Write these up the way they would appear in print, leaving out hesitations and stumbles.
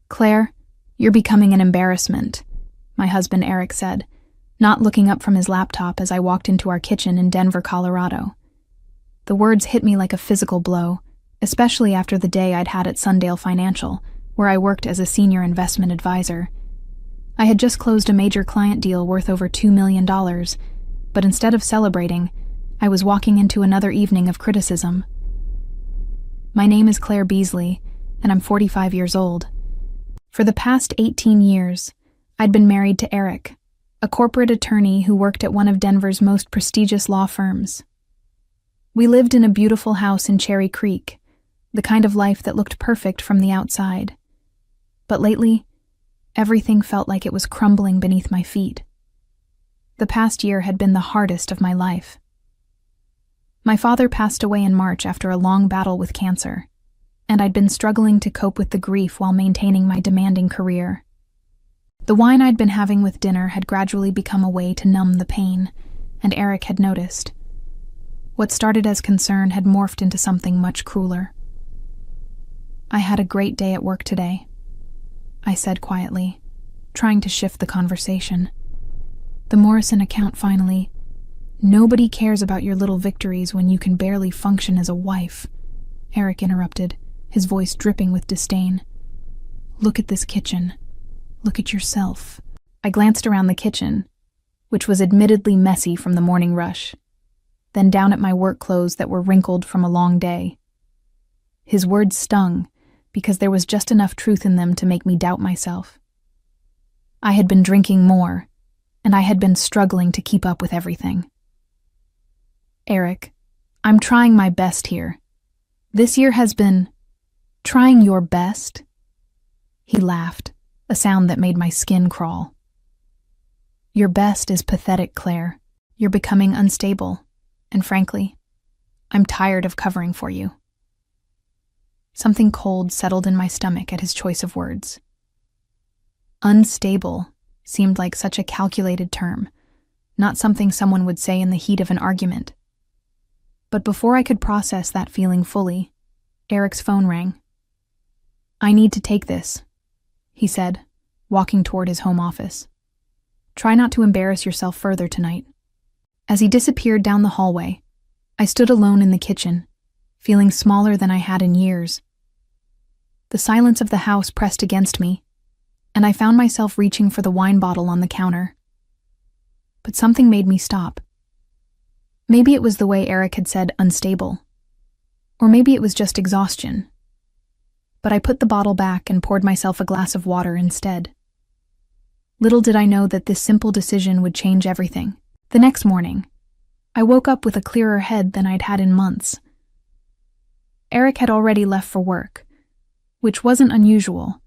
"Claire, you're becoming an embarrassment," my husband Eric said, not looking up from his laptop as I walked into our kitchen in Denver, Colorado. The words hit me like a physical blow, especially after the day I'd had at Sundale Financial, where I worked as a senior investment advisor. I had just closed a major client deal worth over $2 million, but instead of celebrating, I was walking into another evening of criticism. My name is Claire Beasley, and I'm 45 years old. For the past 18 years, I'd been married to Eric, a corporate attorney who worked at one of Denver's most prestigious law firms. We lived in a beautiful house in Cherry Creek, the kind of life that looked perfect from the outside. But lately, everything felt like it was crumbling beneath my feet. The past year had been the hardest of my life. My father passed away in March after a long battle with cancer, and I'd been struggling to cope with the grief while maintaining my demanding career. The wine I'd been having with dinner had gradually become a way to numb the pain, and Eric had noticed. What started as concern had morphed into something much crueler. "I had a great day at work today," I said quietly, trying to shift the conversation. "The Morrison account finally—" "Nobody cares about your little victories when you can barely function as a wife," Eric interrupted, his voice dripping with disdain. "Look at this kitchen. Look at yourself." I glanced around the kitchen, which was admittedly messy from the morning rush, then down at my work clothes that were wrinkled from a long day. His words stung, because there was just enough truth in them to make me doubt myself. I had been drinking more, and I had been struggling to keep up with everything. "Eric, I'm trying my best here. This year has been—" "Trying your best?" He laughed, a sound that made my skin crawl. "Your best is pathetic, Claire. You're becoming unstable, and frankly, I'm tired of covering for you." Something cold settled in my stomach at his choice of words. Unstable seemed like such a calculated term, not something someone would say in the heat of an argument. But before I could process that feeling fully, Eric's phone rang. "I need to take this," he said, walking toward his home office. "Try not to embarrass yourself further tonight." As he disappeared down the hallway, I stood alone in the kitchen, feeling smaller than I had in years. The silence of the house pressed against me, and I found myself reaching for the wine bottle on the counter. But something made me stop. Maybe it was the way Eric had said unstable, or maybe it was just exhaustion. But I put the bottle back and poured myself a glass of water instead. Little did I know that this simple decision would change everything. The next morning, I woke up with a clearer head than I'd had in months. Eric had already left for work, which wasn't unusual,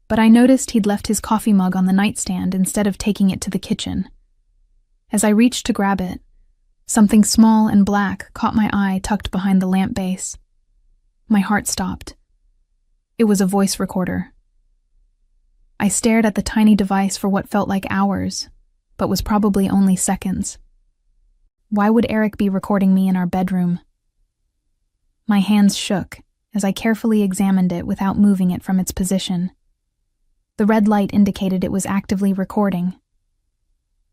but I noticed he'd left his coffee mug on the nightstand instead of taking it to the kitchen. As I reached to grab it, something small and black caught my eye tucked behind the lamp base. My heart stopped. It was a voice recorder. I stared at the tiny device for what felt like hours, but was probably only seconds. Why would Eric be recording me in our bedroom? My hands shook as I carefully examined it without moving it from its position. The red light indicated it was actively recording.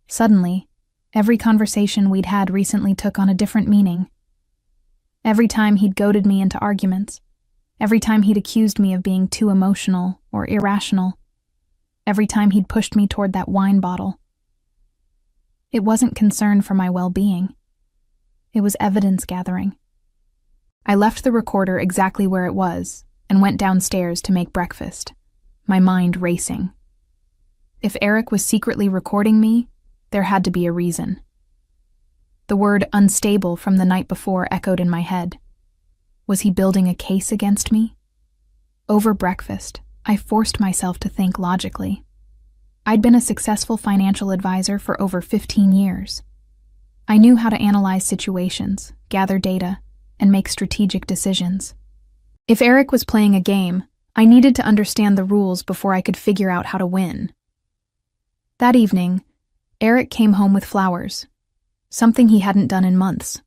Suddenly, every conversation we'd had recently took on a different meaning. Every time he'd goaded me into arguments, every time he'd accused me of being too emotional or irrational, every time he'd pushed me toward that wine bottle. It wasn't concern for my well-being. It was evidence gathering. I left the recorder exactly where it was and went downstairs to make breakfast, my mind racing. If Eric was secretly recording me, there had to be a reason. The word unstable from the night before echoed in my head. Was he building a case against me? Over breakfast, I forced myself to think logically. I'd been a successful financial advisor for over 15 years. I knew how to analyze situations, gather data, and make strategic decisions. If Eric was playing a game, I needed to understand the rules before I could figure out how to win. That evening, Eric came home with flowers, something he hadn't done in months.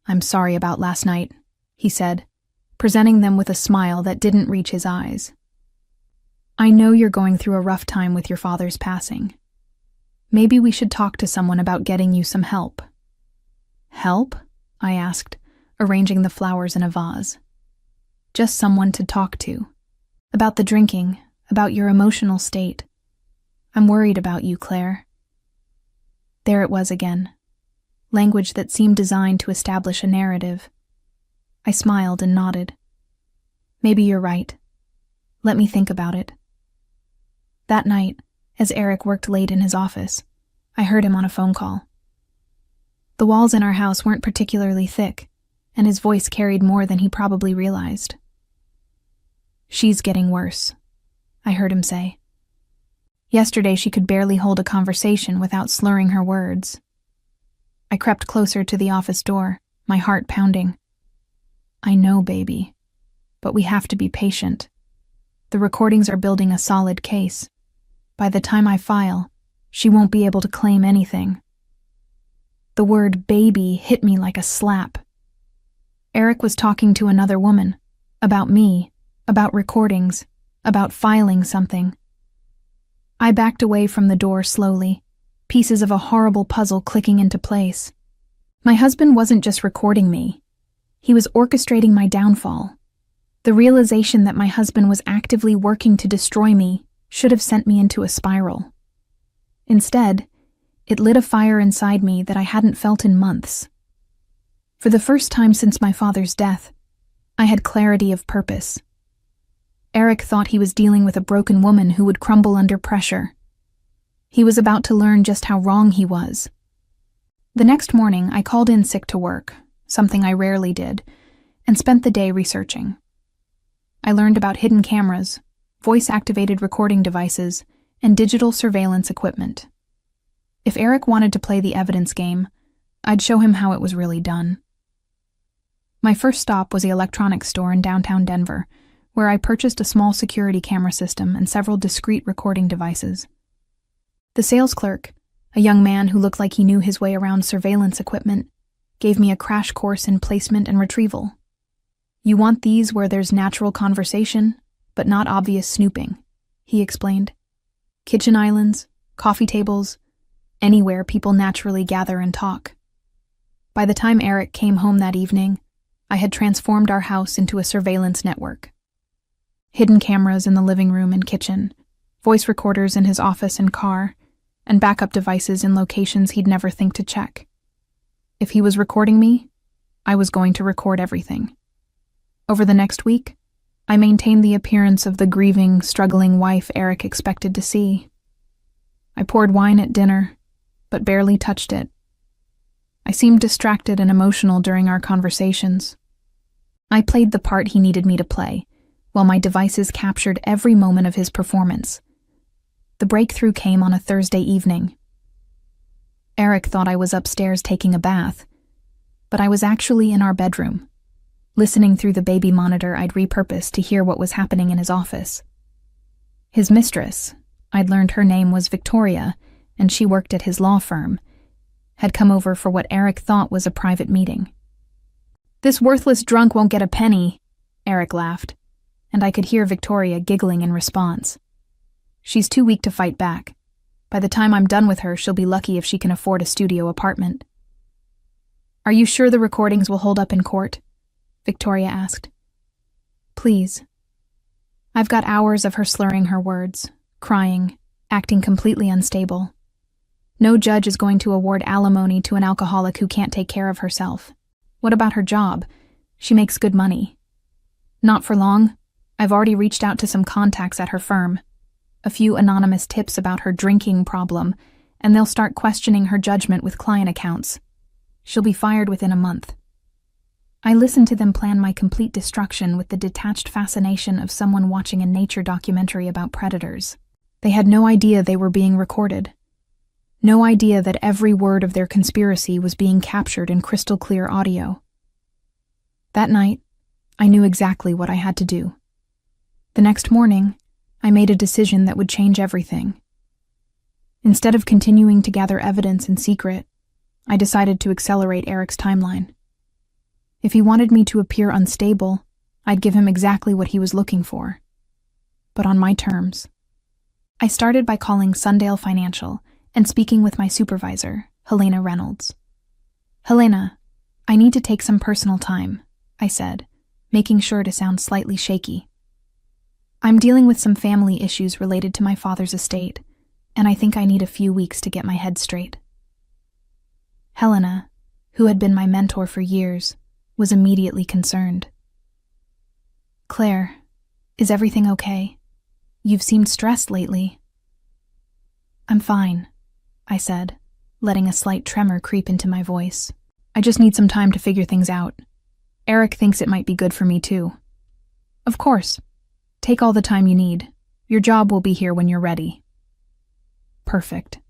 "I'm sorry about last night," he said, presenting them with a smile that didn't reach his eyes. I know you're going through a rough time with your father's passing. Maybe we should talk to someone about getting you some help." "Help?" I asked, arranging the flowers in a vase. "Just someone to talk to. About the drinking, about your emotional state. I'm worried about you, Claire." There it was again. Language that seemed designed to establish a narrative. I smiled and nodded. "Maybe you're right. Let me think about it." That night, as Eric worked late in his office, I heard him on a phone call. The walls in our house weren't particularly thick, and his voice carried more than he probably realized. "She's getting worse," I heard him say. Yesterday she could barely hold a conversation without slurring her words. I crept closer to the office door, my heart pounding. "I know, baby, but we have to be patient. The recordings are building a solid case. By the time I file, she won't be able to claim anything." The word baby hit me like a slap. Eric was talking to another woman, about me, about recordings, about filing something. I backed away from the door slowly, pieces of a horrible puzzle clicking into place. My husband wasn't just recording me. He was orchestrating my downfall. The realization that my husband was actively working to destroy me should have sent me into a spiral. Instead, it lit a fire inside me that I hadn't felt in months. For the first time since my father's death, I had clarity of purpose. Eric thought he was dealing with a broken woman who would crumble under pressure. He was about to learn just how wrong he was. The next morning, I called in sick to work, something I rarely did, and spent the day researching. I learned about hidden cameras, voice-activated recording devices, and digital surveillance equipment. If Eric wanted to play the evidence game, I'd show him how it was really done. My first stop was the electronics store in downtown Denver, where I purchased a small security camera system and several discrete recording devices. The sales clerk, a young man who looked like he knew his way around surveillance equipment, gave me a crash course in placement and retrieval. "You want these where there's natural conversation, but not obvious snooping," he explained. "Kitchen islands, coffee tables, anywhere people naturally gather and talk." By the time Eric came home that evening, I had transformed our house into a surveillance network. Hidden cameras in the living room and kitchen, voice recorders in his office and car, and backup devices in locations he'd never think to check. If he was recording me, I was going to record everything. Over the next week, I maintained the appearance of the grieving, struggling wife Eric expected to see. I poured wine at dinner, but barely touched it. I seemed distracted and emotional during our conversations. I played the part he needed me to play, while my devices captured every moment of his performance. The breakthrough came on a Thursday evening. Eric thought I was upstairs taking a bath, but I was actually in our bedroom, listening through the baby monitor I'd repurposed to hear what was happening in his office. His mistress, I'd learned her name was Victoria, and she worked at his law firm, had come over for what Eric thought was a private meeting. "This worthless drunk won't get a penny," Eric laughed, and I could hear Victoria giggling in response. "She's too weak to fight back. By the time I'm done with her, she'll be lucky if she can afford a studio apartment." "Are you sure the recordings will hold up in court?" Victoria asked. "Please." I've got hours of her slurring her words, crying, acting completely unstable. No judge is going to award alimony to an alcoholic who can't take care of herself. What about her job? She makes good money. Not for long. I've already reached out to some contacts at her firm. A few anonymous tips about her drinking problem, and they'll start questioning her judgment with client accounts. She'll be fired within a month. I listened to them plan my complete destruction with the detached fascination of someone watching a nature documentary about predators. They had no idea they were being recorded. No idea that every word of their conspiracy was being captured in crystal clear audio. That night, I knew exactly what I had to do. The next morning, I made a decision that would change everything. Instead of continuing to gather evidence in secret, I decided to accelerate Eric's timeline. If he wanted me to appear unstable, I'd give him exactly what he was looking for. but on my terms. I started by calling Sundale Financial and speaking with my supervisor, Helena Reynolds. "Helena, I need to take some personal time," I said, making sure to sound slightly shaky. "I'm dealing with some family issues related to my father's estate, and I think I need a few weeks to get my head straight." Helena, who had been my mentor for years, was immediately concerned. "Claire, is everything okay? You've seemed stressed lately." "I'm fine," I said, letting a slight tremor creep into my voice. "I just need some time to figure things out. Eric thinks it might be good for me too." "Of course. Take all the time you need. Your job will be here when you're ready." Perfect.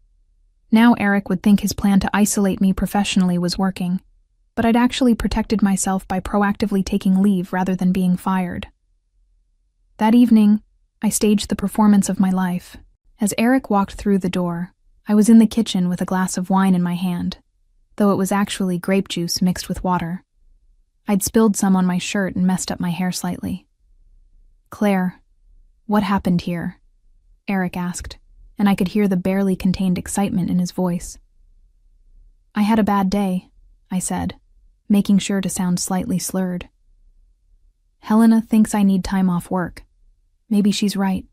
Now Eric would think his plan to isolate me professionally was working, but I'd actually protected myself by proactively taking leave rather than being fired. That evening, I staged the performance of my life. As Eric walked through the door, I was in the kitchen with a glass of wine in my hand, though it was actually grape juice mixed with water. I'd spilled some on my shirt and messed up my hair slightly. "Claire, what happened here?" Eric asked, and I could hear the barely contained excitement in his voice. "I had a bad day," I said, making sure to sound slightly slurred. "Helena thinks I need time off work. Maybe she's right.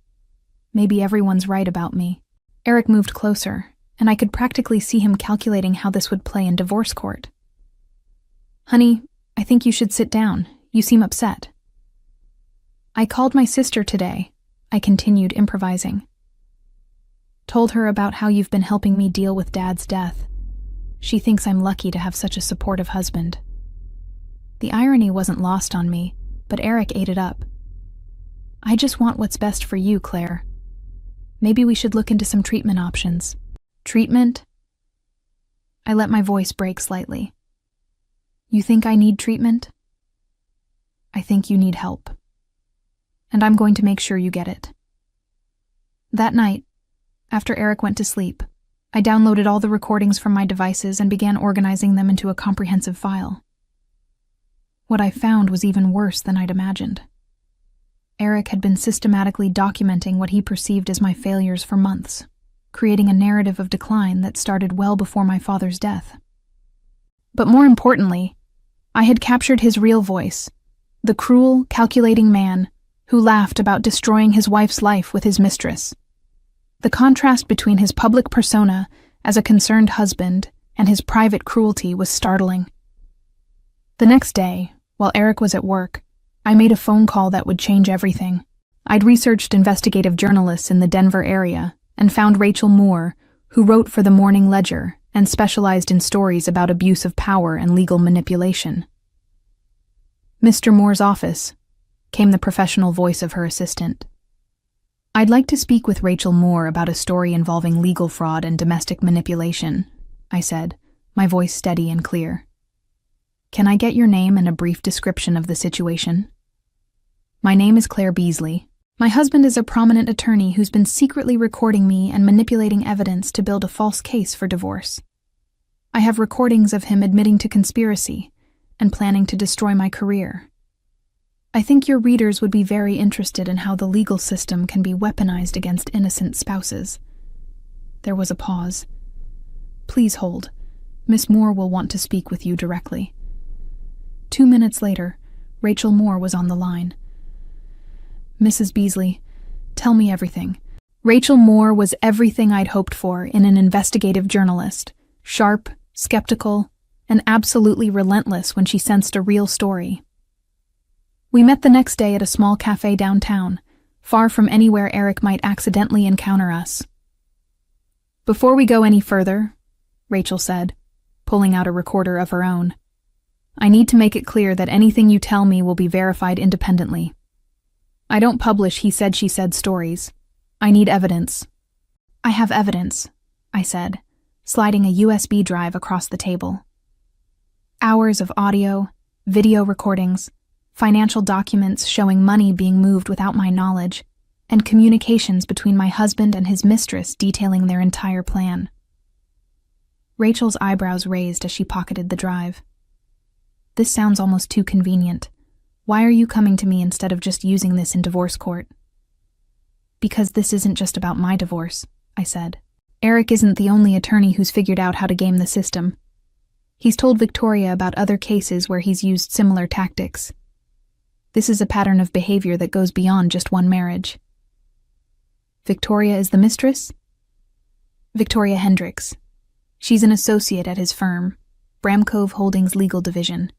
Maybe everyone's right about me." Eric moved closer, and I could practically see him calculating how this would play in divorce court. "Honey, I think you should sit down. You seem upset." "I called my sister today," I continued improvising. "Told her about how you've been helping me deal with Dad's death. She thinks I'm lucky to have such a supportive husband." The irony wasn't lost on me, but Eric ate it up. "I just want what's best for you, Claire. Maybe we should look into some treatment options." "Treatment?" I let my voice break slightly. "You think I need treatment?" "I think you need help. And I'm going to make sure you get it." That night, after Eric went to sleep, I downloaded all the recordings from my devices and began organizing them into a comprehensive file. What I found was even worse than I'd imagined. Eric had been systematically documenting what he perceived as my failures for months, creating a narrative of decline that started well before my father's death. But more importantly, I had captured his real voice, the cruel, calculating man who laughed about destroying his wife's life with his mistress. The contrast between his public persona as a concerned husband and his private cruelty was startling. The next day, while Eric was at work, I made a phone call that would change everything. I'd researched investigative journalists in the Denver area and found Rachel Moore, who wrote for the Morning Ledger and specialized in stories about abuse of power and legal manipulation. "Mr. Moore's office," came the professional voice of her assistant. "I'd like to speak with Rachel Moore about a story involving legal fraud and domestic manipulation," I said, my voice steady and clear. "Can I get your name and a brief description of the situation?" "My name is Claire Beasley. My husband is a prominent attorney who's been secretly recording me and manipulating evidence to build a false case for divorce. I have recordings of him admitting to conspiracy and planning to destroy my career. I think your readers would be very interested in how the legal system can be weaponized against innocent spouses." There was a pause. "Please hold. Miss Moore will want to speak with you directly." 2 minutes later, Rachel Moore was on the line. "Mrs. Beasley, tell me everything." Rachel Moore was everything I'd hoped for in an investigative journalist, sharp, skeptical, and absolutely relentless when she sensed a real story. We met the next day at a small cafe downtown, far from anywhere Eric might accidentally encounter us. "Before we go any further," Rachel said, pulling out a recorder of her own, "I need to make it clear that anything you tell me will be verified independently. I don't publish he said she said stories. I need evidence." "I have evidence," I said, sliding a USB drive across the table. Hours of audio, video recordings, financial documents showing money being moved without my knowledge, and communications between my husband and his mistress detailing their entire plan. Rachel's eyebrows raised as she pocketed the drive. "This sounds almost too convenient. Why are you coming to me instead of just using this in divorce court?" Because this isn't just about my divorce, I said. Eric isn't the only attorney who's figured out how to game the system. He's told Victoria about other cases where he's used similar tactics. This is a pattern of behavior that goes beyond just one marriage. Victoria is the mistress? Victoria Hendricks. She's an associate at his firm, Bramcove Holdings Legal Division.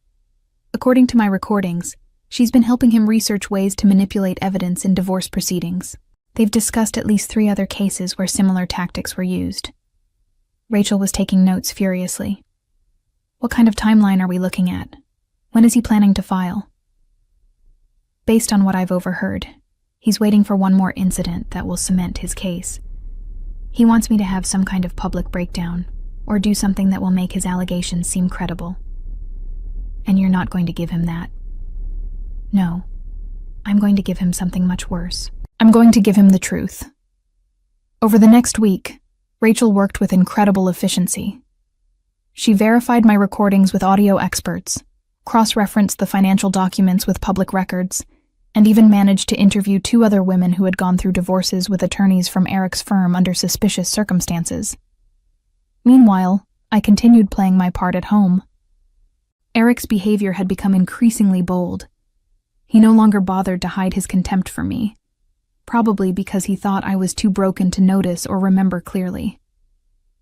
According to my recordings, she's been helping him research ways to manipulate evidence in divorce proceedings. They've discussed at least 3 other cases where similar tactics were used. Rachel was taking notes furiously. What kind of timeline are we looking at? When is he planning to file? Based on what I've overheard, he's waiting for one more incident that will cement his case. He wants me to have some kind of public breakdown, or do something that will make his allegations seem credible. And you're not going to give him that. No, I'm going to give him something much worse. I'm going to give him the truth. Over the next week, Rachel worked with incredible efficiency. She verified my recordings with audio experts, cross-referenced the financial documents with public records, and even managed to interview 2 other women who had gone through divorces with attorneys from Eric's firm under suspicious circumstances. Meanwhile, I continued playing my part at home. Eric's behavior had become increasingly bold. He no longer bothered to hide his contempt for me, probably because he thought I was too broken to notice or remember clearly.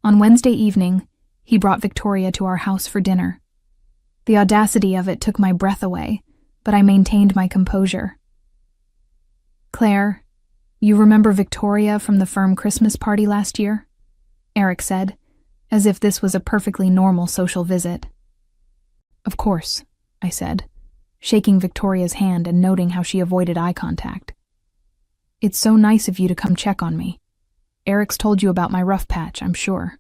On Wednesday evening, he brought Victoria to our house for dinner. The audacity of it took my breath away, but I maintained my composure. "Claire, you remember Victoria from the firm Christmas party last year?" Eric said, as if this was a perfectly normal social visit. "Of course," I said, shaking Victoria's hand and noting how she avoided eye contact. "It's so nice of you to come check on me. Eric's told you about my rough patch, I'm sure."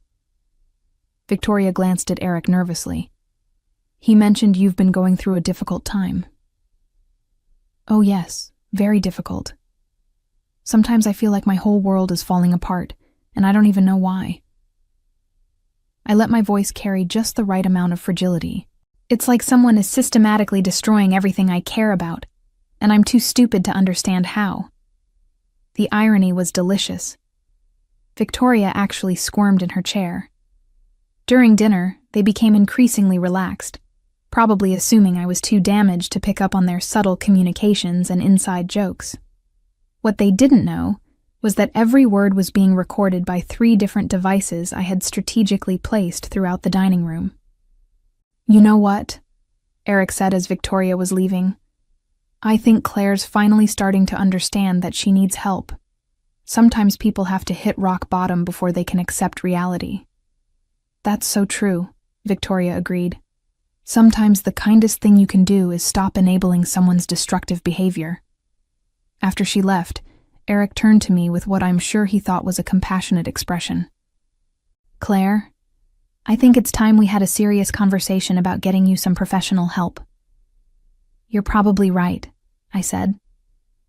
Victoria glanced at Eric nervously. "He mentioned you've been going through a difficult time." "Oh yes, very difficult. Sometimes I feel like my whole world is falling apart, and I don't even know why." I let my voice carry just the right amount of fragility. It's like someone is systematically destroying everything I care about, and I'm too stupid to understand how. The irony was delicious. Victoria actually squirmed in her chair. During dinner, they became increasingly relaxed, probably assuming I was too damaged to pick up on their subtle communications and inside jokes. What they didn't know was that every word was being recorded by 3 different devices I had strategically placed throughout the dining room. "You know what?" Eric said as Victoria was leaving. "I think Claire's finally starting to understand that she needs help. Sometimes people have to hit rock bottom before they can accept reality." "That's so true," Victoria agreed. "Sometimes the kindest thing you can do is stop enabling someone's destructive behavior." After she left, Eric turned to me with what I'm sure he thought was a compassionate expression. "Claire, I think it's time we had a serious conversation about getting you some professional help." "You're probably right," I said.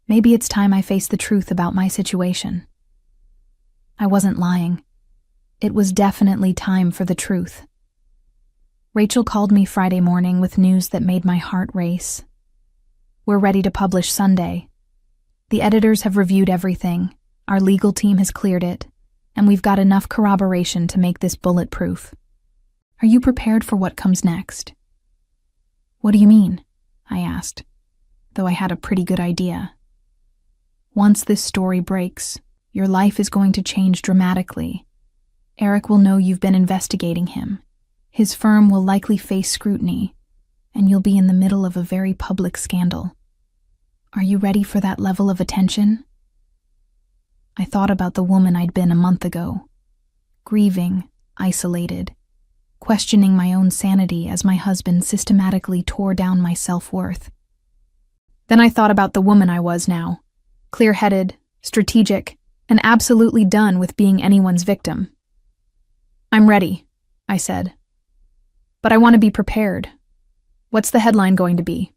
"Maybe it's time I face the truth about my situation." I wasn't lying. It was definitely time for the truth. Rachel called me Friday morning with news that made my heart race. "We're ready to publish Sunday. The editors have reviewed everything, our legal team has cleared it, and we've got enough corroboration to make this bulletproof. Are you prepared for what comes next?" "What do you mean?" I asked, though I had a pretty good idea. "Once this story breaks, your life is going to change dramatically. Eric will know you've been investigating him. His firm will likely face scrutiny, and you'll be in the middle of a very public scandal. Are you ready for that level of attention?" I thought about the woman I'd been a month ago, grieving, isolated, questioning my own sanity as my husband systematically tore down my self-worth. Then I thought about the woman I was now, clear-headed, strategic, and absolutely done with being anyone's victim. "I'm ready," I said. "But I want to be prepared. What's the headline going to be?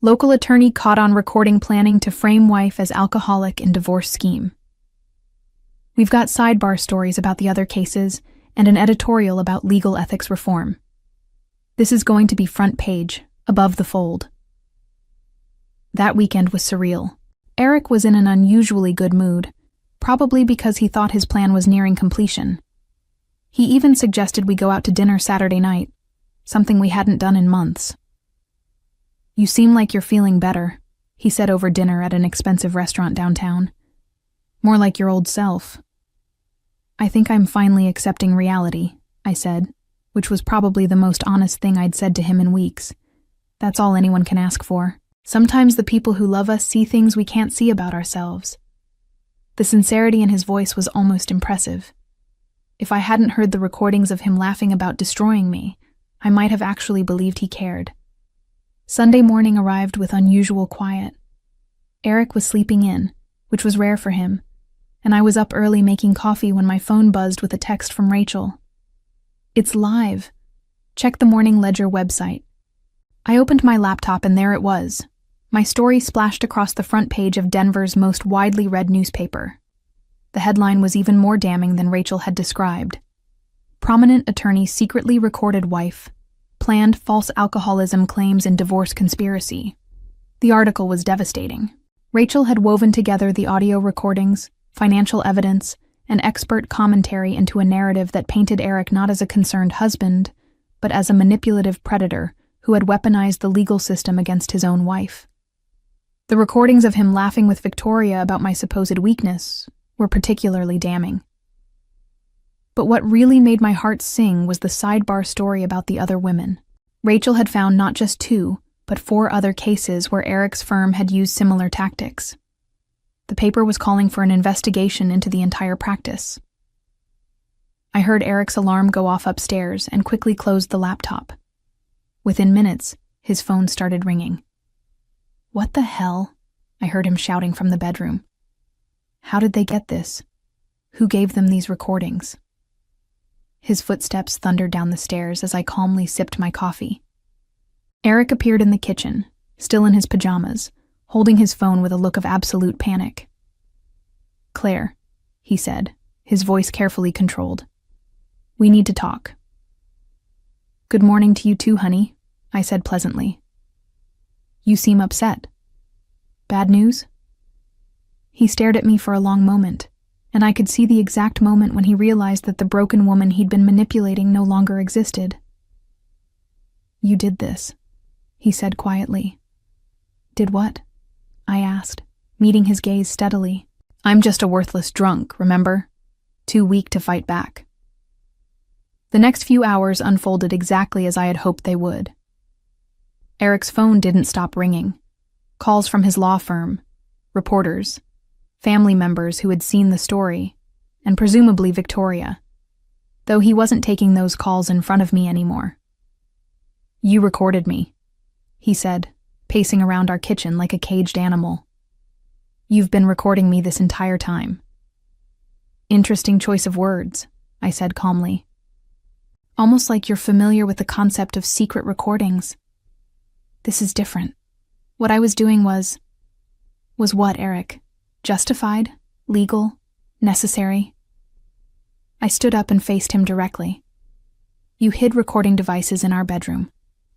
Local attorney caught on recording planning to frame wife as alcoholic in divorce scheme." We've got sidebar stories about the other cases and an editorial about legal ethics reform. This is going to be front page, above the fold. That weekend was surreal. Eric was in an unusually good mood, probably because he thought his plan was nearing completion. He even suggested we go out to dinner Saturday night, something we hadn't done in months. "You seem like you're feeling better," he said over dinner at an expensive restaurant downtown. "More like your old self." "I think I'm finally accepting reality," I said, which was probably the most honest thing I'd said to him in weeks. That's all anyone can ask for. Sometimes the people who love us see things we can't see about ourselves. The sincerity in his voice was almost impressive. If I hadn't heard the recordings of him laughing about destroying me, I might have actually believed he cared. Sunday morning arrived with unusual quiet. Eric was sleeping in, which was rare for him, and I was up early making coffee when my phone buzzed with a text from Rachel. "It's live. Check the Morning Ledger website." I opened my laptop and there it was. My story splashed across the front page of Denver's most widely read newspaper. The headline was even more damning than Rachel had described. "Prominent attorney secretly recorded wife. Planned false alcoholism claims in divorce conspiracy." The article was devastating. Rachel had woven together the audio recordings, financial evidence, and expert commentary into a narrative that painted Eric not as a concerned husband, but as a manipulative predator who had weaponized the legal system against his own wife. The recordings of him laughing with Victoria about my supposed weakness were particularly damning. But what really made my heart sing was the sidebar story about the other women. Rachel had found not just 2, but 4 other cases where Eric's firm had used similar tactics. The paper was calling for an investigation into the entire practice. I heard Eric's alarm go off upstairs and quickly closed the laptop. Within minutes, his phone started ringing. "What the hell?" I heard him shouting from the bedroom. "How did they get this? Who gave them these recordings?" His footsteps thundered down the stairs as I calmly sipped my coffee. Eric appeared in the kitchen, still in his pajamas, holding his phone with a look of absolute panic. "Claire," he said, his voice carefully controlled. "We need to talk." "Good morning to you too, honey," I said pleasantly. "You seem upset. Bad news?" He stared at me for a long moment, and I could see the exact moment when he realized that the broken woman he'd been manipulating no longer existed. "You did this," he said quietly. "Did what?" I asked, meeting his gaze steadily. "I'm just a worthless drunk, remember? Too weak to fight back." The next few hours unfolded exactly as I had hoped they would. Eric's phone didn't stop ringing. Calls from his law firm, reporters, family members who had seen the story, and presumably Victoria, though he wasn't taking those calls in front of me anymore. "You recorded me," he said, pacing around our kitchen like a caged animal. "You've been recording me this entire time." "Interesting choice of words," I said calmly. "Almost like you're familiar with the concept of secret recordings." "This is different. What I was doing was what, Eric? Justified? Legal? Necessary?" I stood up and faced him directly. "You hid recording devices in our bedroom.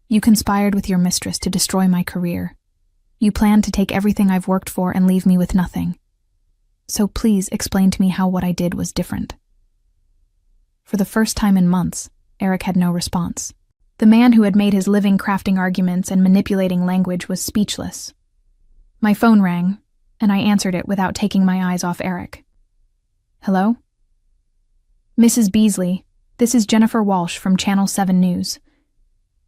You conspired with your mistress to destroy my career. You planned to take everything I've worked for and leave me with nothing. So please explain to me how what I did was different." For the first time in months, Eric had no response. The man who had made his living crafting arguments and manipulating language was speechless. My phone rang, and I answered it without taking my eyes off Eric. "Hello?" "Mrs. Beasley, this is Jennifer Walsh from Channel 7 News.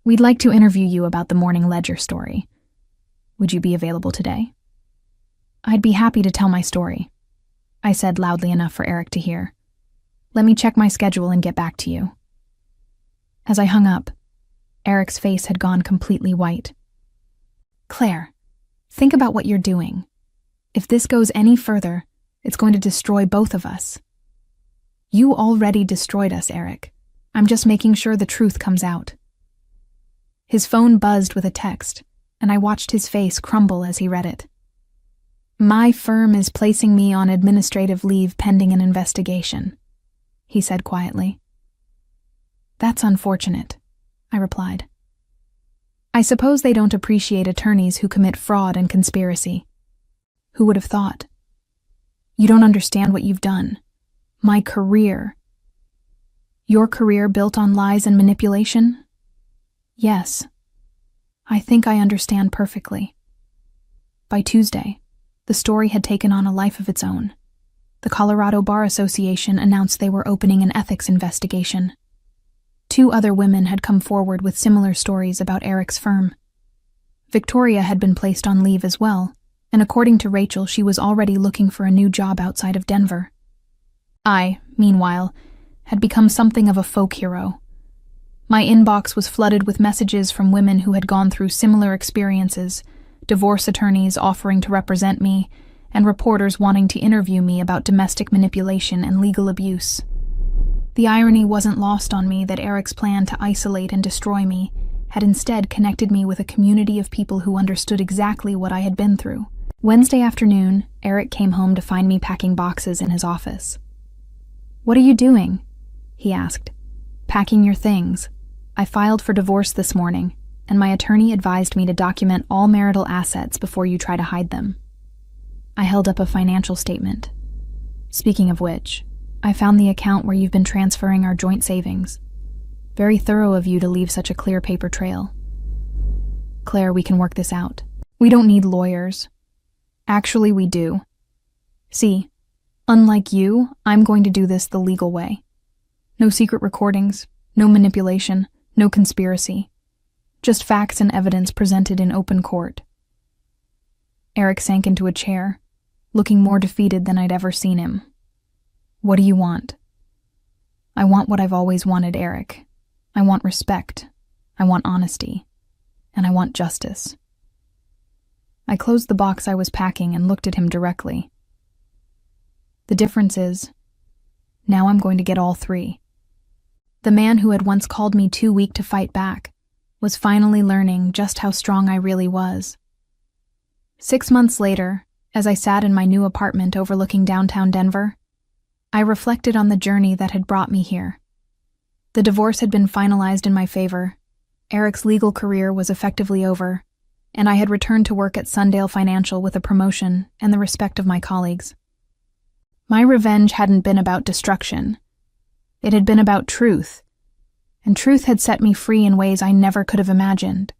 We'd like to interview you about the Morning Ledger story. Would you be available today?" "I'd be happy to tell my story," I said loudly enough for Eric to hear. "Let me check my schedule and get back to you." As I hung up, Eric's face had gone completely white. "Claire, think about what you're doing. If this goes any further, it's going to destroy both of us." "You already destroyed us, Eric. I'm just making sure the truth comes out." His phone buzzed with a text, and I watched his face crumble as he read it. "My firm is placing me on administrative leave pending an investigation," he said quietly. "That's unfortunate," I replied. "I suppose they don't appreciate attorneys who commit fraud and conspiracy." Who would have thought? You don't understand what you've done. My career. Your career built on lies and manipulation? Yes. I think I understand perfectly. By Tuesday, the story had taken on a life of its own. The Colorado Bar Association announced they were opening an ethics investigation. 2 other women had come forward with similar stories about Eric's firm. Victoria had been placed on leave as well, and according to Rachel, she was already looking for a new job outside of Denver. I, meanwhile, had become something of a folk hero. My inbox was flooded with messages from women who had gone through similar experiences, divorce attorneys offering to represent me, and reporters wanting to interview me about domestic manipulation and legal abuse. The irony wasn't lost on me that Eric's plan to isolate and destroy me had instead connected me with a community of people who understood exactly what I had been through. Wednesday afternoon, Eric came home to find me packing boxes in his office. "What are you doing?" he asked. "Packing your things. I filed for divorce this morning, and my attorney advised me to document all marital assets before you try to hide them." I held up a financial statement. "Speaking of which, I found the account where you've been transferring our joint savings. Very thorough of you to leave such a clear paper trail. Claire, we can work this out. We don't need lawyers. Actually, we do. See, unlike you, I'm going to do this the legal way. No secret recordings, no manipulation, no conspiracy. Just facts and evidence presented in open court." Eric sank into a chair, looking more defeated than I'd ever seen him. "What do you want?" "I want what I've always wanted, Eric. I want respect. I want honesty. And I want justice." I closed the box I was packing and looked at him directly. "The difference is, now I'm going to get all 3. The man who had once called me too weak to fight back was finally learning just how strong I really was. 6 months later, as I sat in my new apartment overlooking downtown Denver, I reflected on the journey that had brought me here. The divorce had been finalized in my favor, Eric's legal career was effectively over, and I had returned to work at Sundale Financial with a promotion and the respect of my colleagues. My revenge hadn't been about destruction. It had been about truth, and truth had set me free in ways I never could have imagined.